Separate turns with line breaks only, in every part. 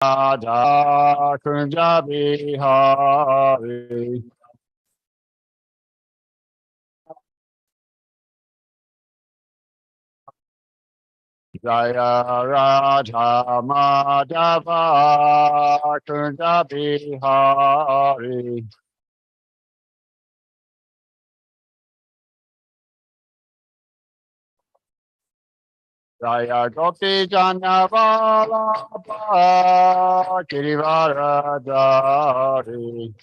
Radha Kunja Bihari Jaya Radha Madhava Kunja Bihari Jaya Gopi Janavala Girivaradari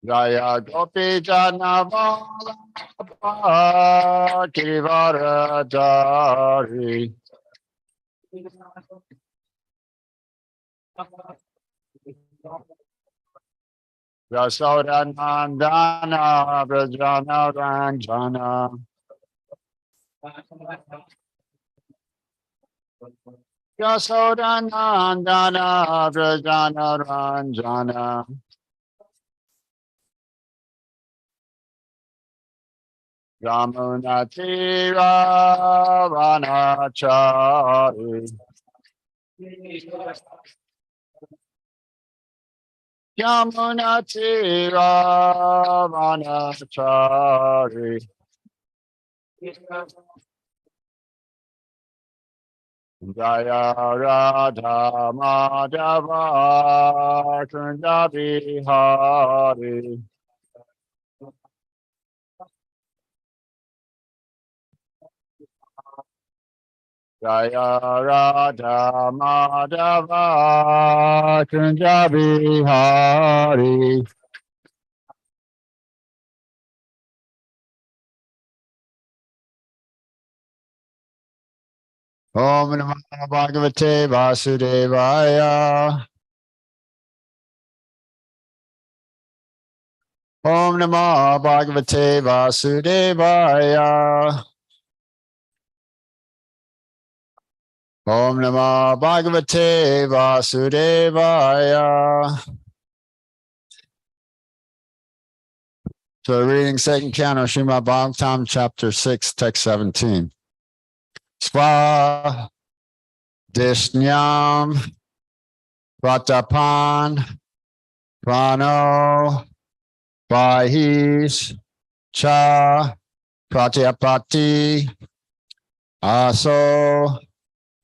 Jaya Gopi Janavala Girivaradari Yasoda Nandana Brajana Ranjana Yasoda Nandana Brajana Ranjana Yamuna Tira Vanachari Yamuna Tira Vanachari Jaya Radha Madhava Kunda Bihari Jaya Radha Madhava Kunda Bihari Om Namah Bhagavate Vasudevaya Om Namah Bhagavate Vasudevaya Om Namah Bhagavate Vasudevaya. So reading second canto, Srimad Bhagavatam, chapter 6, text 17. Sva Dishnyam Pratapan Prano Bahis Cha Pratyapati Aso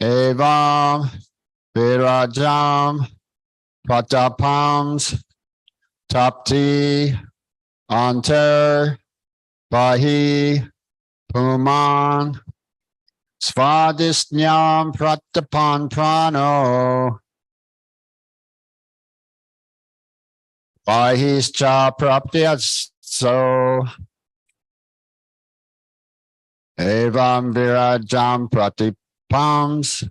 Evam Virajam Pratapams Tapti Antar Bahi Puman Svadisnyam Pratapan Prano Bahischa Praptyatso Evam Virajam Pratipams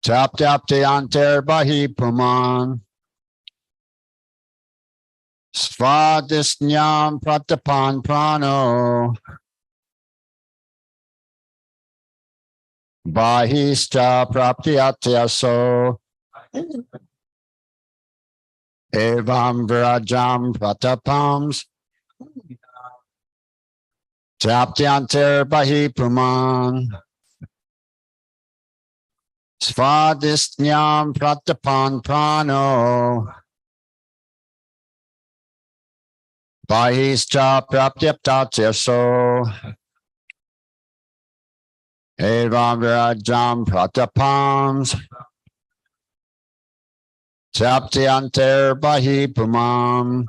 Taptyapti Antar Bahi Puman Svadisnyam Pratapan Prano Bahischa Praptyatyaso Evam Virajam Pratapams Taptyantar Bahi Puman Svadisnyam Pratapan Prano Bahischa Praptyaptatyaso Evam Virajam Pratapams Taptyantar Bahi Puman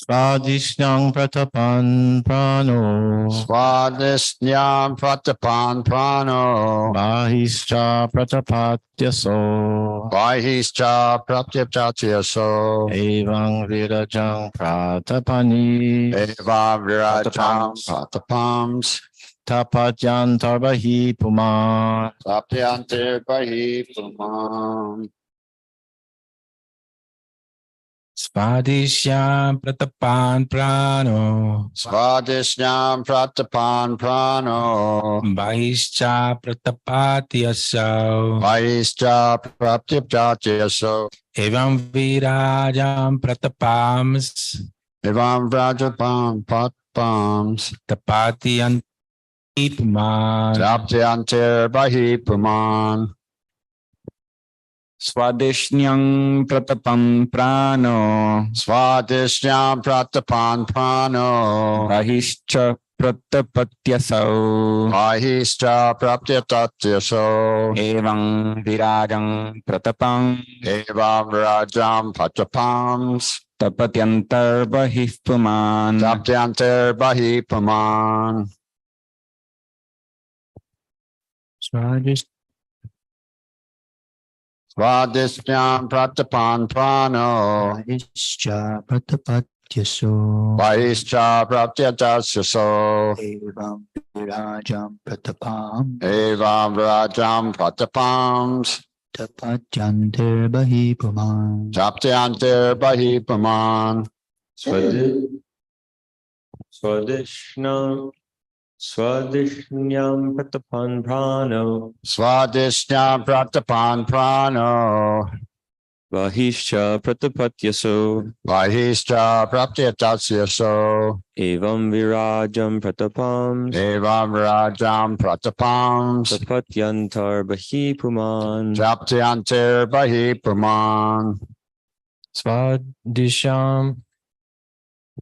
Svadisnyam Pratapan Prano
Svadisnyam Pratapan Prano
Bahischa Pratapatyaso
Bahischa Praptyaptatyaso
Evang Virajam Pratapani
Evam Virajam Pratapams
Tapatyantar Bahi Puman
Taptyantar Bahi Puman
Svadishyam pratapan prano.
Svadishyam pratapan prano.
Vaischa pratapati asau.
Vaischa praptiptatyaso.
Evam virajam pratapams.
Evam vrajapam patpams.
Tapati antipuman.
Japtyantir bahi puman.
Swadishnyam pratapam prano.
Svadishyam pratapan prano.
Vahischa pratapatyasau.
Vahischa praptiptatyaso.
Evam virajam pratapam.
Evam vrajam patapams.
Tapatyantar bahippuman.
Japtyantir bahi puman. Svadishyam pratapan prano.
Vaischa pratapatyaso.
Vaischa praptyatasyaso.
Evam virajam pratapam.
Evam vrajam patapams.
Tapatyantir bahi puman.
Japtyantir bahi puman.
Swadishnyam pratapan prano.
Svadishyam pratapan prano.
Vahischa pratapatyaso.
Vahischa praptyatasyaso.
Evam virajam pratapam.
Evam vrajam pratapams.
Tapatyantar bahipuman.
Japtyantir bahi puman.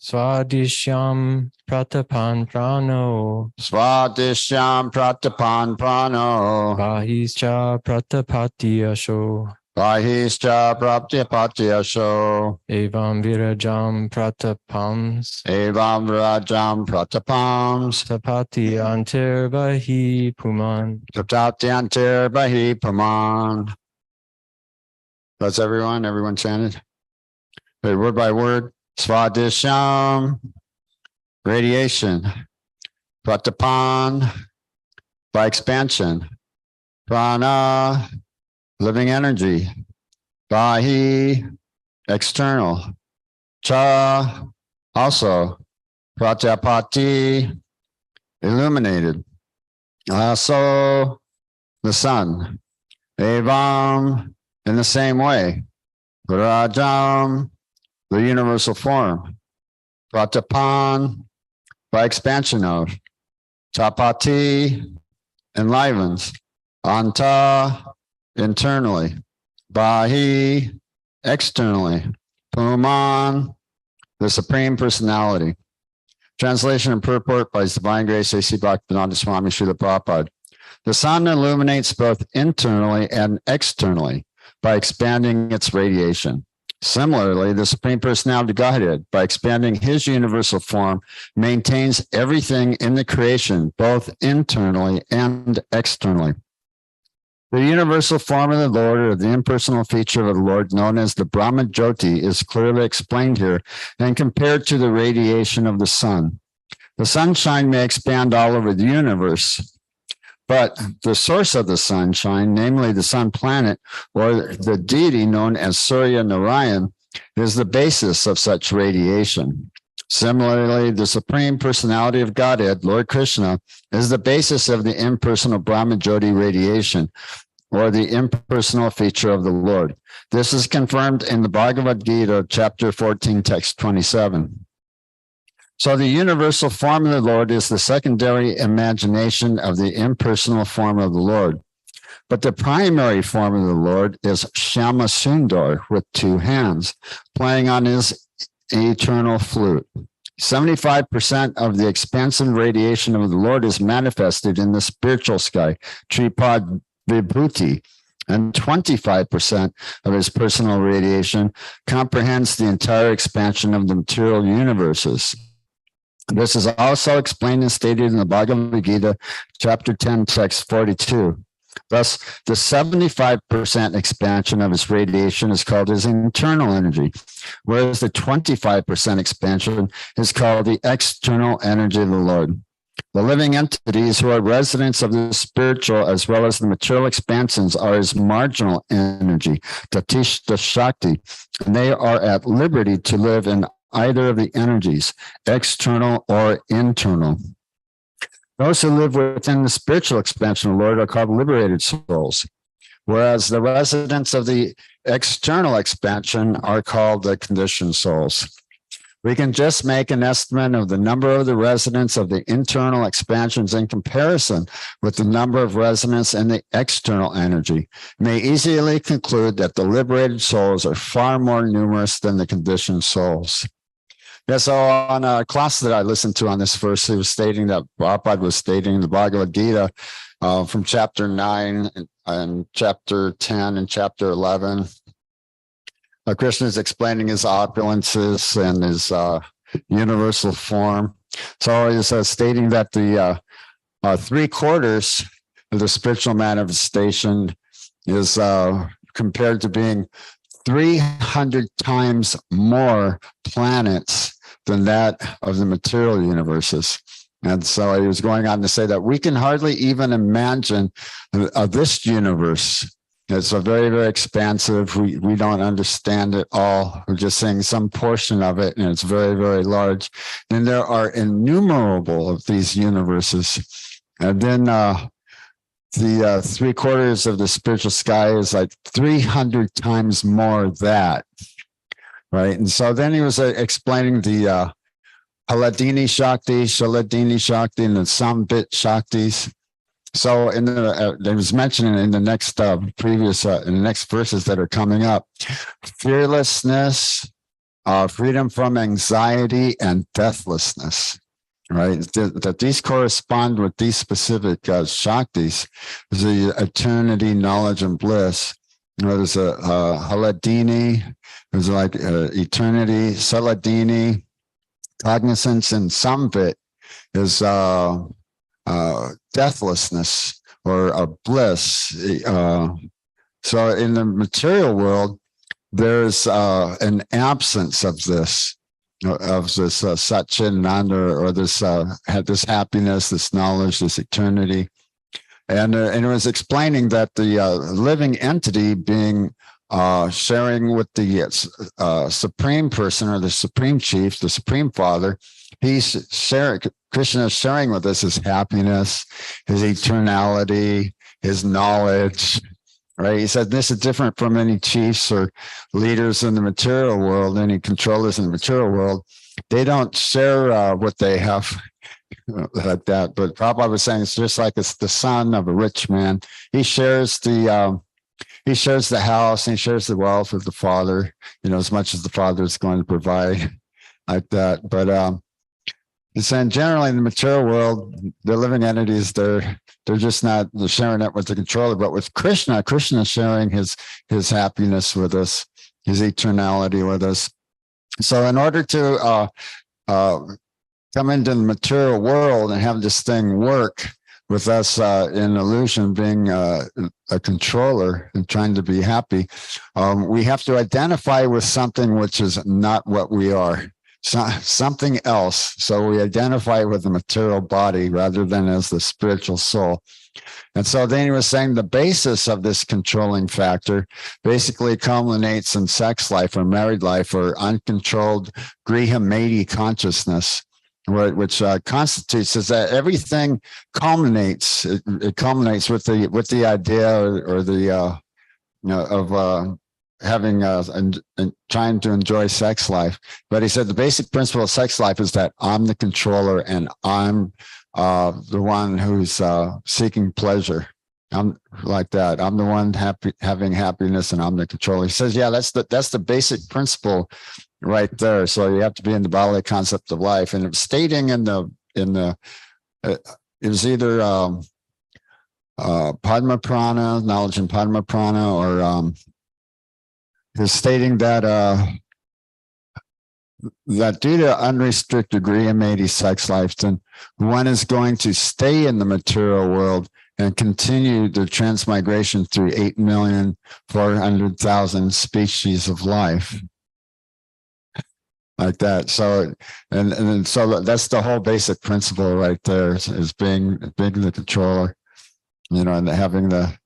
Swadishyam pratapan prano.
Svadishyam pratapan prano.
Vahischa pratapatiyasho.
Vahischa praptyapatyasho.
Evam virajam pratapams.
Evam vrajam pratapams.
Tapati antir bahi puman.
Taptatyantir bahi puman. That's everyone. Everyone chanted. Okay, word by word. Svadishyam, radiation. Pratapan, by expansion. Prana, living energy. Bahi, external. Cha, also. Pratyapati, illuminated. Also, the sun. Evam, in the same way. Rajam, the universal form. Pratapan, by expansion of. Tapati, enlivens. Anta, internally. Bahi, externally. Puman, the Supreme Personality. Translation and purport by His Divine Grace A.C. Bhaktivedanta Swami Srila Prabhupada. The sun illuminates both internally and externally by expanding its radiation. Similarly, the Supreme Personality of Godhead, by expanding his universal form, maintains everything in the creation, both internally and externally. The universal form of the Lord, or the impersonal feature of the Lord, known as the Brahma Jyoti, is clearly explained here and compared to the radiation of the sun. The sunshine may expand all over the universe, but the source of the sunshine, namely the sun planet, or the deity known as Surya Narayan, is the basis of such radiation. Similarly, the Supreme Personality of Godhead, Lord Krishna, is the basis of the impersonal Brahma Jyoti radiation, or the impersonal feature of the Lord. This is confirmed in the Bhagavad-gita, chapter 14, text 27. So the universal form of the Lord is the secondary imagination of the impersonal form of the Lord. But the primary form of the Lord is Shama Sundar, with two hands, playing on his eternal flute. 75% of the expansive radiation of the Lord is manifested in the spiritual sky, Tripad Vibhuti, and 25% of his personal radiation comprehends the entire expansion of the material universes. This is also explained and stated in the Bhagavad-gita, chapter 10, text 42. Thus, the 75% expansion of his radiation is called his internal energy, whereas the 25% expansion is called the external energy of the Lord. The living entities who are residents of the spiritual as well as the material expansions are as marginal energy, the Shakti, and they are at liberty to live in either of the energies, external or internal. Those who live within the spiritual expansion of the Lord are called liberated souls, whereas the residents of the external expansion are called the conditioned souls. We can just make an estimate of the number of the residents of the internal expansions in comparison with the number of residents in the external energy. May easily conclude that the liberated souls are far more numerous than the conditioned souls. Yeah, so on a class that I listened to on this verse, he was stating that Prabhupada was stating the Bhagavad-gita from chapter 9 and chapter 10 and chapter 11. Krishna is explaining his opulences and his universal form. So he's stating that the 3/4 of the spiritual manifestation is compared to being 300 times more planets than that of the material universes. And so he was going on to say that we can hardly even imagine this universe. It's a very, very expansive. We don't understand it all. We're just saying some portion of it, and it's very, very large. And there are innumerable of these universes. And then the 3/4 of the spiritual sky is like 300 times more that, right? And so then he was explaining the Haladini Shakti, Shaladini Shakti, and the Sambit Shaktis. So in the it was mentioned in the next previous in the next verses that are coming up, fearlessness, freedom from anxiety, and deathlessness. Right, that these correspond with these specific shaktis, the eternity, knowledge, and bliss. You know, there's a Haladini, there's like eternity, Saladini, cognizance, and Sambit is deathlessness or bliss. So in the material world, there's an absence of this Satchitananda, or this happiness, this knowledge, this eternity. And it was explaining that the living entity being sharing with the supreme person or the supreme chief, the supreme father, he's sharing, Krishna is sharing with us his happiness, his eternality, his knowledge, right? He said this is different from any chiefs or leaders in the material world, any controllers in the material world. They don't share what they have like that. But Prabhupada was saying it's just like it's the son of a rich man. He shares the house and he shares the wealth with the father, you know, as much as the father is going to provide like that. But he's saying generally in the material world, the living entities, they're just not sharing it with the controller, but with Krishna sharing his happiness with us, his eternality with us. So in order to come into the material world and have this thing work with us in illusion, being a controller and trying to be happy, we have to identify with something which is not what we are. Something else. So we identify with the material body rather than as the spiritual soul. And so then he was saying the basis of this controlling factor basically culminates in sex life or married life or uncontrolled griha-mati consciousness, which constitutes is that everything culminates. It culminates with the idea or the of having and trying to enjoy sex life. But he said the basic principle of sex life is that I'm the controller and I'm the one who's seeking pleasure. I'm like that. I'm the one having happiness and I'm the controller. He says, yeah, that's the basic principle right there. So you have to be in the bodily concept of life. And it's stating it was either Padma Prana, knowledge in Padma Prana, or is stating that that due to unrestricted griha-mati sex life, then one is going to stay in the material world and continue the transmigration through 8,400,000 species of life. like that. So, and then so that's the whole basic principle right there is being the controller, and having the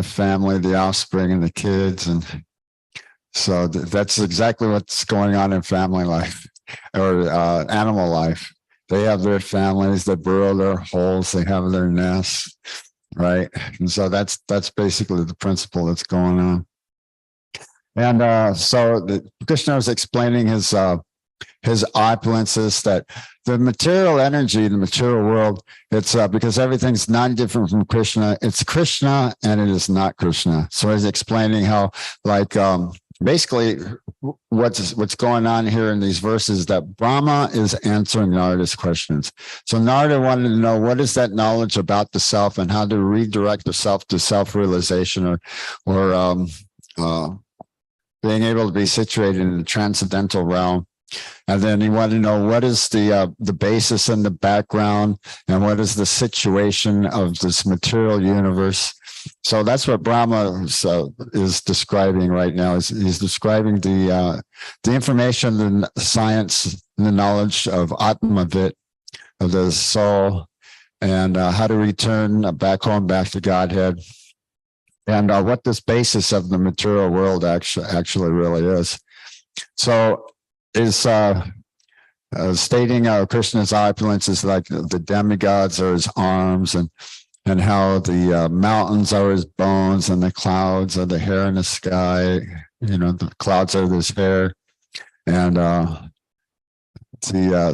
family, the offspring, and the kids, and so that's exactly what's going on in family life or animal life. They have their families, they burrow their holes, they have their nests, right? And so that's basically the principle that's going on. And so Krishna was explaining his opulences, that the material energy, the material world, it's because everything's not different from Krishna. It's Krishna and it is not Krishna. So he's explaining how, like, basically what's going on here in these verses, that Brahma is answering Narada's questions. So Narada wanted to know, what is that knowledge about the self and how to redirect the self to self-realization or being able to be situated in the transcendental realm. And then he wanted to know, what is the basis and the background, and what is the situation of this material universe. So that's what Brahma is describing right now. He's describing the information, the science, the knowledge of Atmavit, of the soul, and how to return back home, back to Godhead, and what this basis of the material world actually really is. So is stating Krishna's opulence is like the demigods are his arms, and how the mountains are his bones, and the clouds are the hair in the sky. The clouds are his hair, and the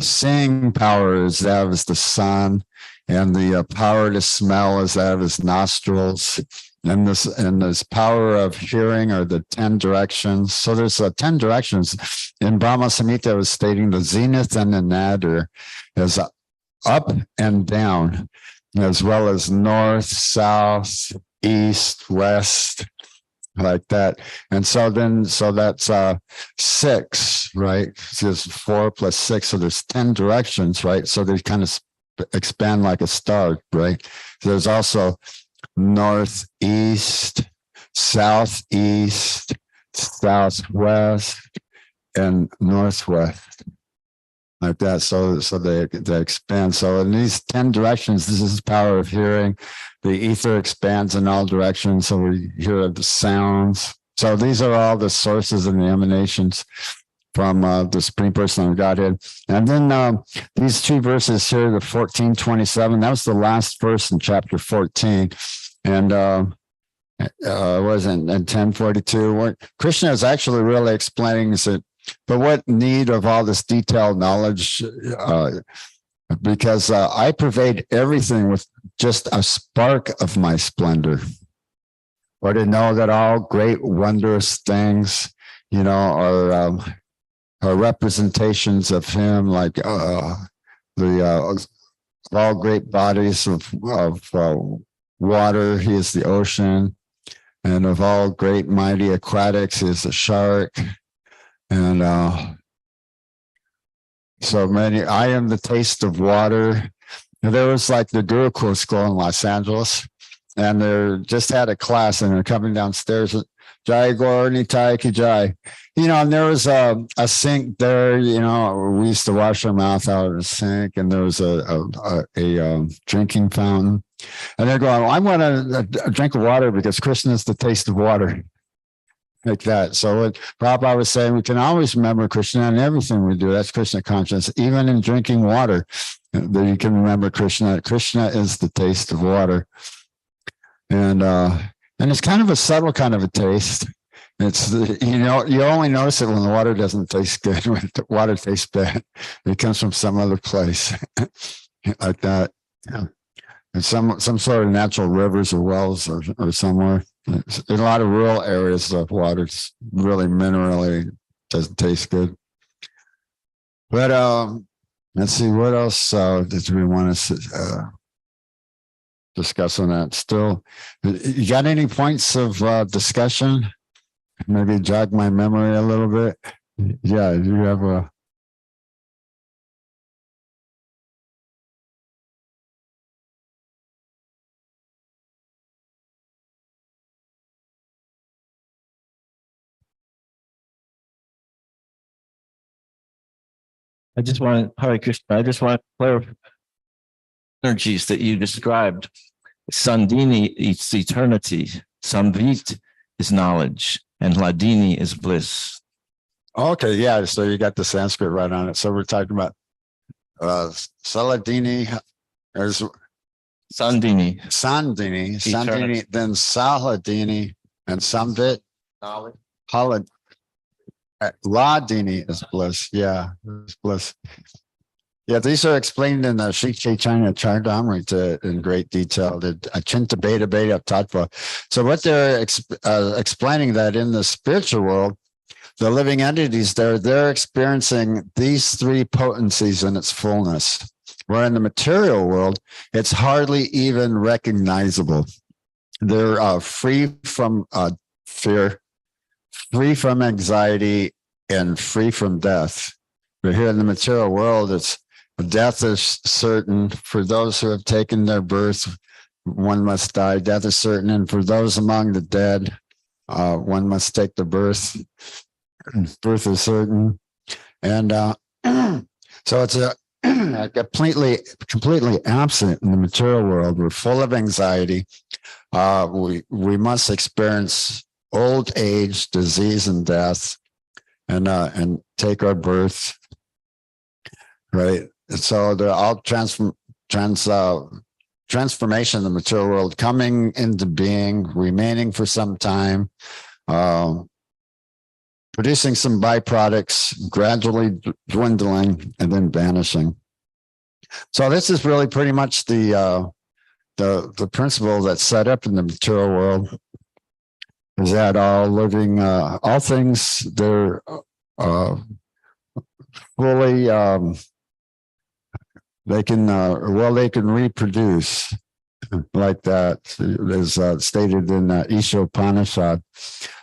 seeing power is that of the sun, and the power to smell is that of his nostrils. And this power of hearing are the 10 directions. So there's 10 directions. In Brahma Samhita, it was stating the zenith and the nadir is up and down, as well as north, south, east, west, like that. And so that's 6, right? So there's 4 plus 6, so there's 10 directions, right? So they kind of expand like a star, right? So there's also northeast, southeast, southwest, and northwest, like that. So they expand. So in these 10 directions, this is the power of hearing. The ether expands in all directions, so we hear the sounds. So these are all the sources and the emanations from the Supreme Person of Godhead. And then these 2 verses here, the 1427, that was the last verse in chapter 14. And wasn't in 1042, where Krishna is actually really explaining that, but what need of all this detailed knowledge? Because I pervade everything with just a spark of my splendor. Or to know that all great wondrous things, are representations of him, like all great bodies of water, he is the ocean, and of all great mighty aquatics, he is the shark, and so many. I am the taste of water. And there was like the Gurukul school in Los Angeles, and they just had a class, and they're coming downstairs. Jai Gaur Nitai Ki Jai. And there was a sink there. We used to wash our mouth out of the sink, and there was a drinking fountain. And they're going, I want a drink of water because Krishna is the taste of water, like that. So what Prabhupada was saying, we can always remember Krishna in everything we do. That's Krishna consciousness. Even in drinking water, that you can remember Krishna. Krishna is the taste of water, and it's kind of a subtle kind of a taste. It's you only notice it when the water doesn't taste good. When the water tastes bad, it comes from some other place, like that. Yeah. And some sort of natural rivers or wells or somewhere. In a lot of rural areas, the water's really minerally, doesn't taste good. But let's see, what else did we want to discuss on that? Still, you got any points of discussion? Maybe jog my memory a little bit. Yeah, you have a.
Hare Krishna, I just want to clarify energies that you described. Sandini is eternity, Samvit is knowledge, and Hladini is bliss.
Okay, yeah, so you got the Sanskrit right on it. So we're talking about Saladini, there's
Sandini,
Sandini, then Saladini, and Samvit. Halad, Ladini is bliss. Yeah, it's bliss. Yeah, these are explained in the Sri Chaitanya Charitamrita in great detail. The Achinta Beta Beta Tattva. So what they're explaining that in the spiritual world, the living entities they're experiencing these three potencies in its fullness. Where in the material world, it's hardly even recognizable. They're free from fear, free from anxiety, and free from death. But here in the material world, it's death is certain. For those who have taken their birth, one must die. Death is certain. And for those among the dead, one must take the birth. Birth is certain. And so it's a completely absent in the material world. We're full of anxiety. We must experience old age, disease, and death, and take our birth. Right. So they're all transformation in the material world, coming into being, remaining for some time, producing some byproducts, gradually dwindling, and then vanishing. So this is really pretty much the principle that's set up in the material world. Is that all things they're fully they can reproduce like that, as stated in Isha Upanishad.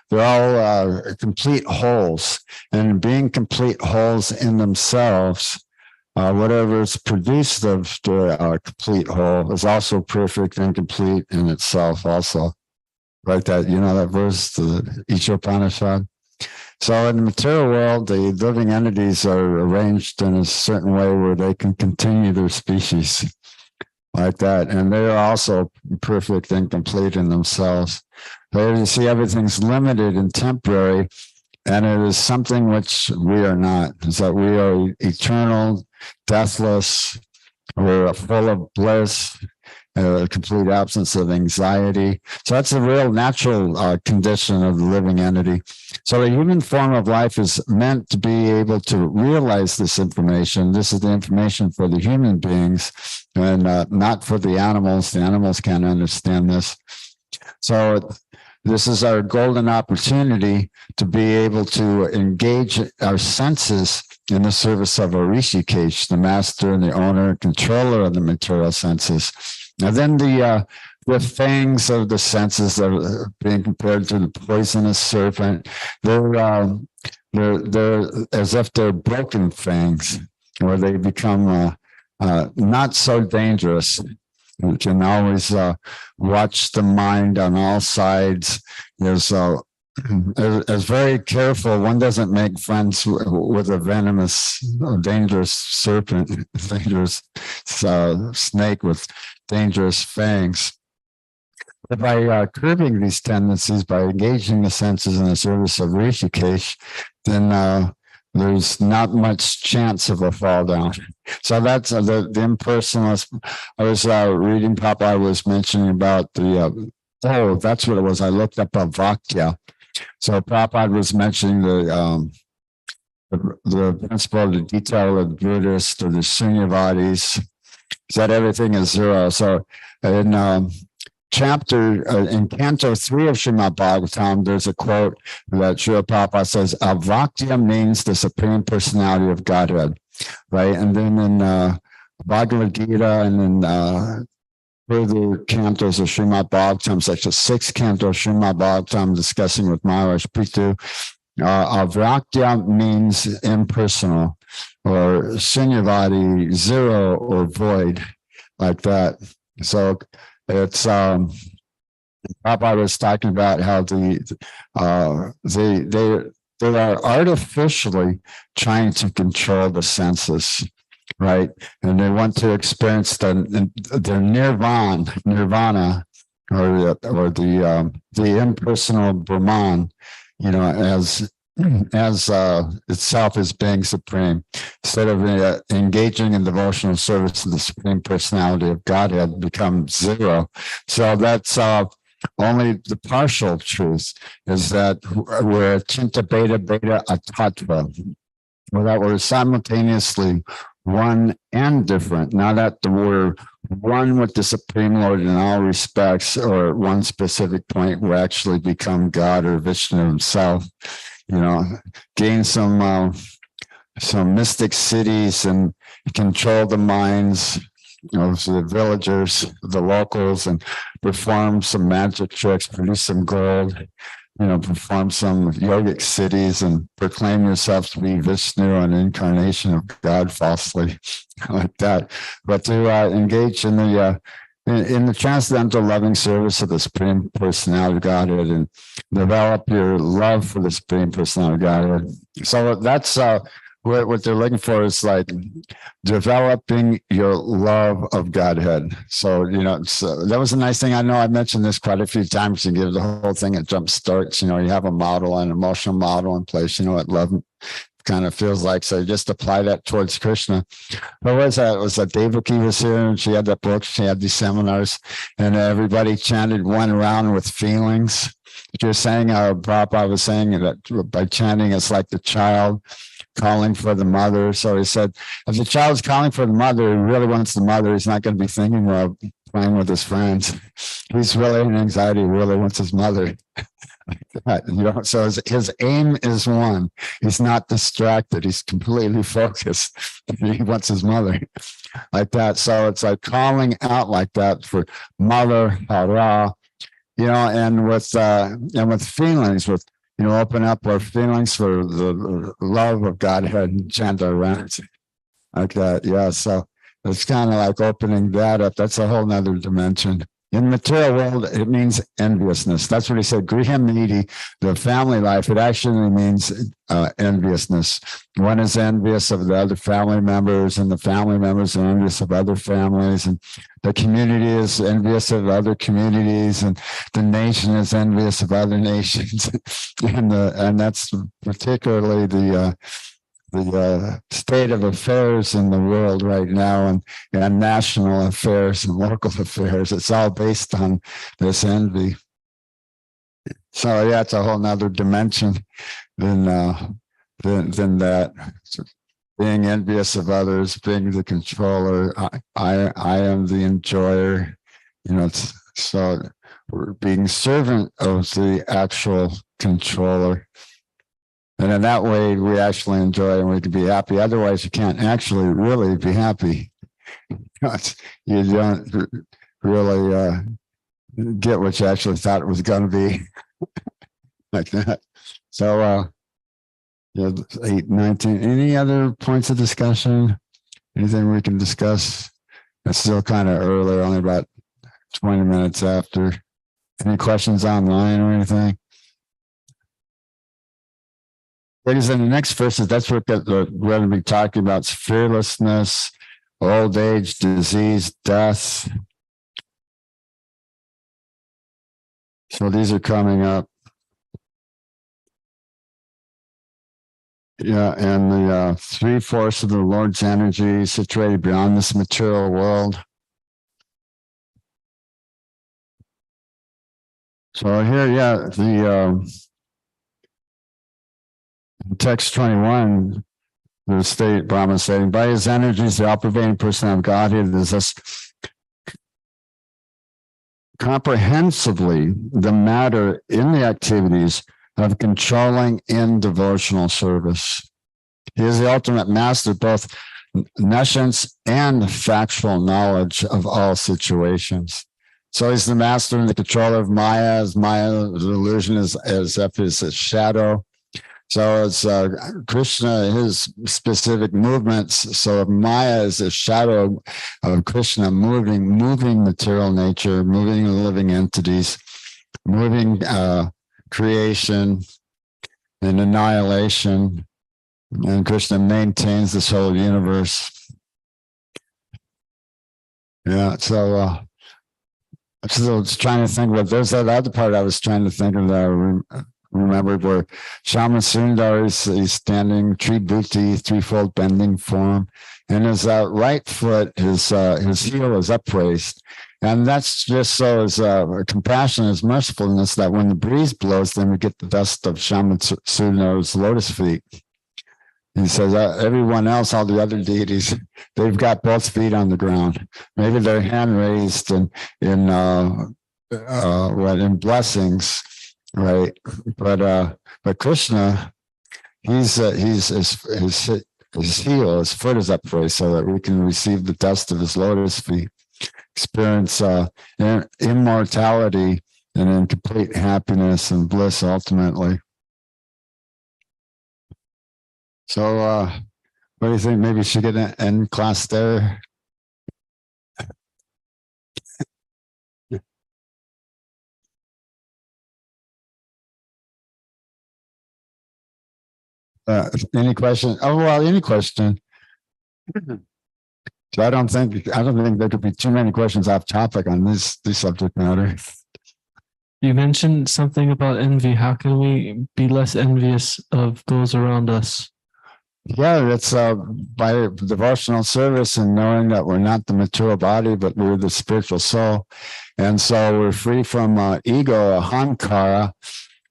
They're all complete wholes, and being complete wholes in themselves, whatever is produced of the complete whole is also perfect and complete in itself also. Like that, that verse, the Isha Upanishad. So in the material world, the living entities are arranged in a certain way where they can continue their species like that. And they are also perfect and complete in themselves. There you see everything's limited and temporary, and it is something which we are not. Is that we are eternal, deathless, we're full of bliss, a complete absence of anxiety. So that's a real natural condition of the living entity. So the human form of life is meant to be able to realize this information. This is the information for the human beings, and not for the animals. The animals can't understand this. So this is our golden opportunity to be able to engage our senses in the service of a Rishikesh, the master and the owner, controller of the material senses. And then the fangs of the senses are being compared to the poisonous serpent. They're as if they're broken fangs, where they become not so dangerous. You can always watch the mind on all sides. There's very careful. One doesn't make friends with a venomous, dangerous serpent, dangerous snake with dangerous fangs. But by curbing these tendencies, by engaging the senses in the service of Rishikesh, then there's not much chance of a fall down. So that's the impersonalist. I was reading, Papa was mentioning about that's what it was. I looked up Vakya. So Prabhupada was mentioning the principle of the detail of the Buddhist or the Sunyavadis, that everything is zero. So in in Canto 3 of Srimad Bhagavatam, there's a quote that Srila Prabhupada says, Avakya means the Supreme Personality of Godhead, right? And then in Bhagavad-gita and in further cantos of Srimad Bhagavatam, such as 6th canto of Srimad Bhagavatam, discussing with Maharaj Prithu, Avakya means impersonal, or Sunyavadi, zero or void, like that. So it's Prabhupada was talking about how they are artificially trying to control the senses, right? And they want to experience their nirvana, or the impersonal Brahman, as itself as being supreme, instead of engaging in devotional service to the Supreme Personality of Godhead, become zero. So that's only the partial truth, is that we're Chinta Beta Beta Atattva, or that we're simultaneously one and different. Not that we're one with the Supreme Lord in all respects, or at one specific point we actually become God or Vishnu himself. Gain some mystic cities and control the minds of the villagers, the locals, and perform some magic tricks, produce some gold, perform some yogic cities, and proclaim yourself to be Vishnu, an incarnation of God, falsely, like that. But to engage in the transcendental loving service of the Supreme Personality of Godhead, and develop your love for the Supreme Personality of Godhead. So that's what they're looking for, is like developing your love of Godhead. So, that was a nice thing. I know I mentioned this quite a few times. You give the whole thing a jump starts, you have a model, an emotional model in place, what love kind of feels like. So just apply that towards Krishna. What was that? It was that Devaki was here, and she had that book, she had these seminars, and everybody chanted one round with feelings. You're saying, Prabhupada was saying that by chanting, it's like the child calling for the mother. So he said, if the child's calling for the mother, he really wants the mother, he's not going to be thinking about playing with his friends. He's really in anxiety, he really wants his mother. So his aim is one. He's not distracted. He's completely focused. He wants his mother, like that. So it's like calling out like that for mother, hara, and with feelings, with open up our feelings for the love of Godhead and chant around like that. Yeah. So it's kind of like opening that up. That's a whole nother dimension. In the material world, it means enviousness. That's what he said. Grihamniti, the family life, it actually means enviousness. One is envious of the other family members, and the family members are envious of other families, and the community is envious of other communities, and the nation is envious of other nations. and that's particularly the state of affairs in the world right now, and national affairs and local affairs. It's all based on this envy. So yeah, it's a whole nother dimension than that. So being envious of others, being the controller. I am the enjoyer. So we're being servant of the actual controller. And in that way, we actually enjoy and we can be happy. Otherwise, you can't actually really be happy. You don't really get what you actually thought it was going to be, like that. So, 8:19. Any other points of discussion? Anything we can discuss? It's still kind of early, only about 20 minutes after. Any questions online or anything? Because in the next verses, that's what we're going to be talking about: fearlessness, old age, disease, death. So these are coming up. Yeah, and the 3/4 of the Lord's energy situated beyond this material world. So here, text 21, the state Brahma saying, by his energies, the all-pervading person of Godhead is thus comprehensively the matter in the activities of controlling in devotional service. He is the ultimate master, both nescience and factual knowledge of all situations. So he's the master and the controller of Maya. As Maya's illusion is as if it's a shadow. So it's Krishna, his specific movements. So Maya is a shadow of Krishna moving material nature, moving living entities, moving creation, and annihilation. And Krishna maintains this whole universe. Yeah, so I was trying to think of, there's that other part I was trying to think of that I remembered where Shama Sundar he's standing, Tribhuti, threefold bending form, and his right foot, his heel is upraised. And that's just so as compassion, as mercifulness, that when the breeze blows, then we get the dust of Shama Sundar's lotus feet. He says, everyone else, all the other deities, they've got both feet on the ground. Maybe their hand raised in blessings, right? But Krishna, his heel, his foot is upraised so that we can receive the dust of his lotus feet, experience immortality and in complete happiness and bliss ultimately. So, what do you think? Maybe we should get an end class there. Any question? Oh, well, any question. So I don't think there could be too many questions off topic on this subject matter.
You mentioned something about envy. How can we be less envious of those around us?
Yeah, that's by devotional service and knowing that we're not the material body, but we're the spiritual soul. And so we're free from ego, ahankara,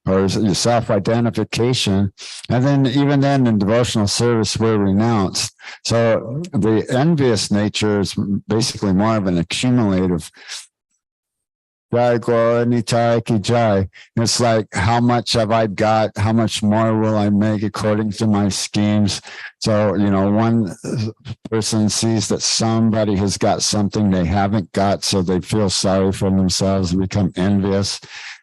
or self-identification. And then even then in devotional service, we're renounced. So the envious nature is basically more of an accumulative. Jai Gaura Nitai Ki Jai. It's like, how much have I got? How much more will I make according to my schemes? So, one person sees that somebody has got something they haven't got, so they feel sorry for themselves and become envious.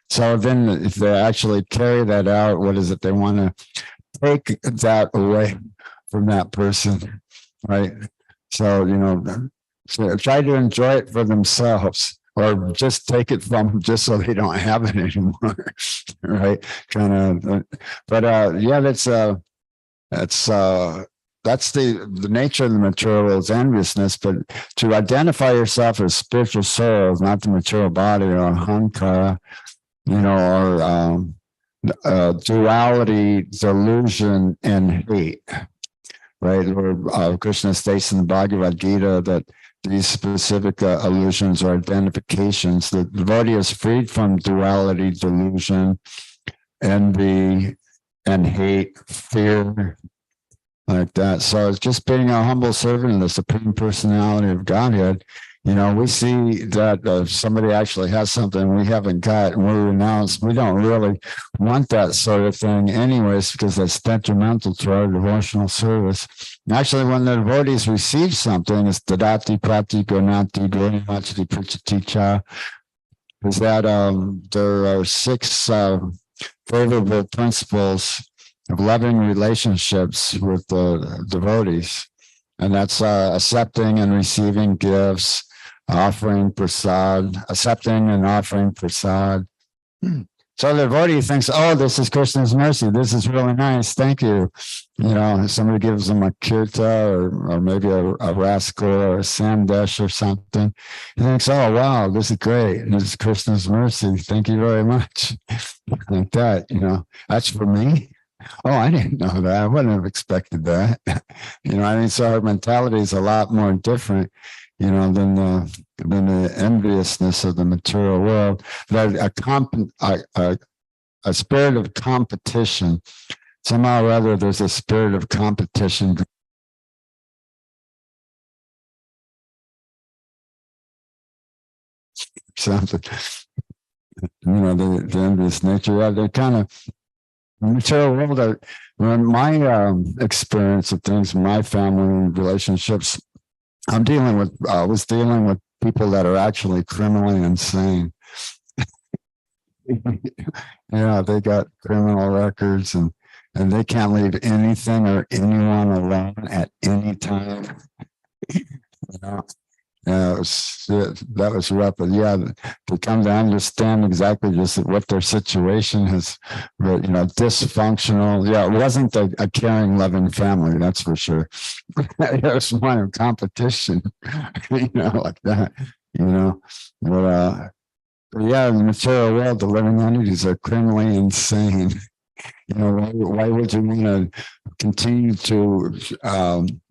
So then if they actually carry that out, what is it? They want to take that away from that person, right? So, try to enjoy it for themselves. Or just take it from them just so they don't have it anymore, right? Yeah, that's the nature of the material world is enviousness. But to identify yourself as spiritual souls, not the material body or ahankara, or duality, delusion, and hate, right? Where Krishna states in the Bhagavad-gita that these specific illusions or identifications, the devotee is freed from duality, delusion, envy, and hate, fear, like that. So it's just being a humble servant of the Supreme Personality of Godhead. We see that if somebody actually has something we haven't got and we're renounced, we don't really want that sort of thing anyways, because that's detrimental to our devotional service. And actually, when the devotees receive something, it's dadati, prati, gonati, gonimachati, prichaticha, is that there are 6 favorable principles of loving relationships with the devotees. And that's accepting and receiving gifts, offering prasad, accepting and offering prasad. So the devotee thinks, oh, this is Krishna's mercy. This is really nice. Thank you. Somebody gives them a kirta or maybe a rascal or a sandesh or something. He thinks, oh, wow, this is great. This is Krishna's mercy. Thank you very much. Like that, that's for me. Oh, I didn't know that. I wouldn't have expected that. So our mentality is a lot more different, than the enviousness of the material world. But a spirit of competition. Somehow or other, there's a spirit of competition. Something, the envious nature. Yeah, they're kind of material world. When my experience of things, my family relationships, I was dealing with people that are actually criminally insane. Yeah, they got criminal records and they can't leave anything or anyone alone at any time. that was rough, but yeah, to come to understand exactly just what their situation is, dysfunctional. Yeah, it wasn't a caring, loving family, that's for sure. It was one of competition, like that, but yeah, in the material world, the living entities are criminally insane. Why would you want to continue to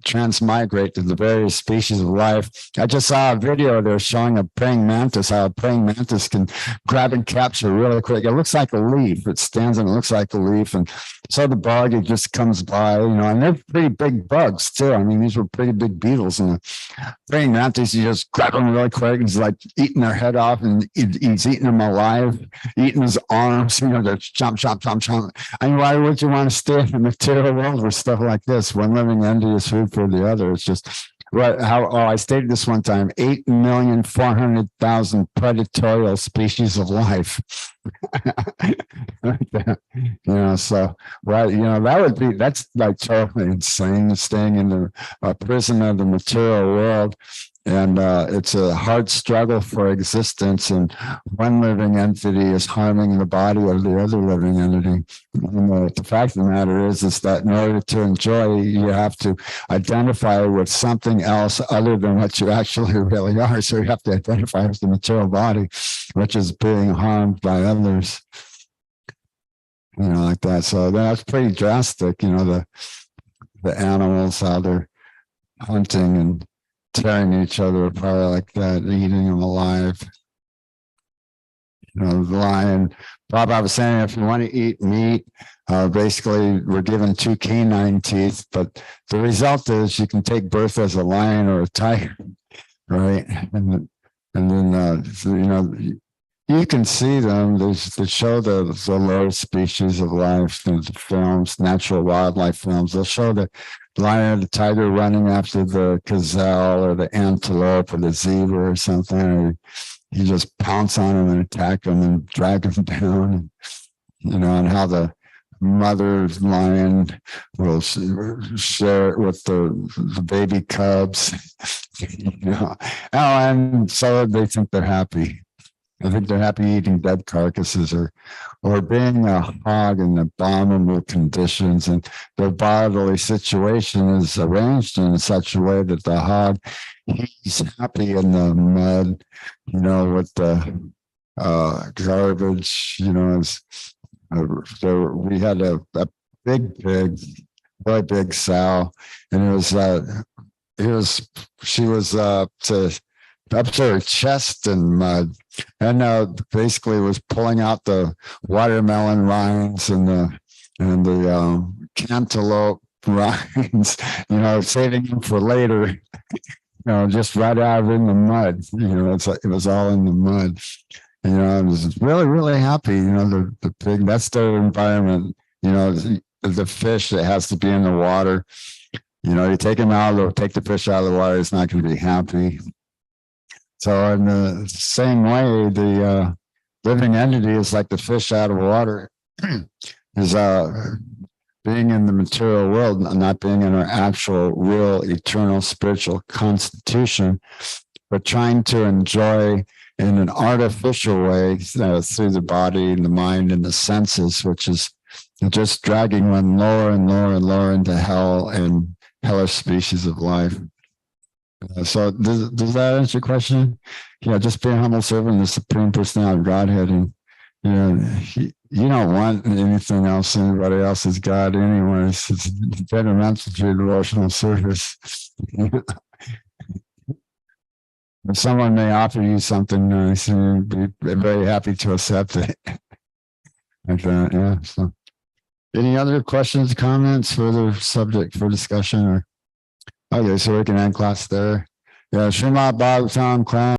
transmigrate to the various species of life? I just saw a video they're showing a praying mantis, how a praying mantis can grab and capture really quick. It looks like a leaf. It stands and it looks like a leaf. And so the bug, it just comes by, and they're pretty big bugs too. I mean, these were pretty big beetles. And the praying mantis, you just grab them really quick and it's like eating their head off, and he's eating them alive, eating his arms, just chomp, chomp, chomp, chomp. I mean, why would you want to stay in the material world with stuff like this? One living entity is food for the other. It's just I stated this one time: 8,400,000 predatorial species of life. That's like totally insane, staying in the prison of the material world. And it's a hard struggle for existence, and one living entity is harming the body of the other living entity. And the fact of the matter is that in order to enjoy, you have to identify with something else other than what you actually really are. So you have to identify with the material body, which is being harmed by others. Like that. So that's pretty drastic. The animals, how they're hunting and tearing each other apart like that, eating them alive. The lion. Bob, I was saying, if you want to eat meat, basically we're given 2 canine teeth, but the result is you can take birth as a lion or a tiger, right? And then you can see them. They show the lower species of life, the films, natural wildlife films. They'll show the lion or the tiger running after the gazelle or the antelope or the zebra or something. Or you just pounce on them and attack them and drag them down. And how the mother lion will share it with the baby cubs. And so they think they're happy. I think they're happy eating dead carcasses or being a hog in abominable conditions, and their bodily situation is arranged in such a way that the hog, he's happy in the mud, with the garbage, we had a big pig, really big sow, and she was up to her chest in mud, and basically was pulling out the watermelon rinds and the cantaloupe rinds, saving them for later, just right out in the mud. It was all in the mud. I was really, really happy. The pig, that's their environment. The fish that has to be in the water. You take him out, or take the fish out of the water, it's not going to be happy. So in the same way, the living entity is like the fish out of water, is being in the material world, not being in our actual, real, eternal, spiritual constitution, but trying to enjoy in an artificial way through the body and the mind and the senses, which is just dragging one lower and lower and lower into hell and hellish species of life. So does that answer your question? Just be a humble servant of the Supreme Personality of Godhead, and you don't want anything else, anybody else's God anyways. It's detrimental to your devotional service. If someone may offer you something nice, you'd be very happy to accept it. Like that, yeah. So, any other questions, comments, further subject for discussion? Okay, so we can end class there. Yeah, Srimad Bhagavatam class.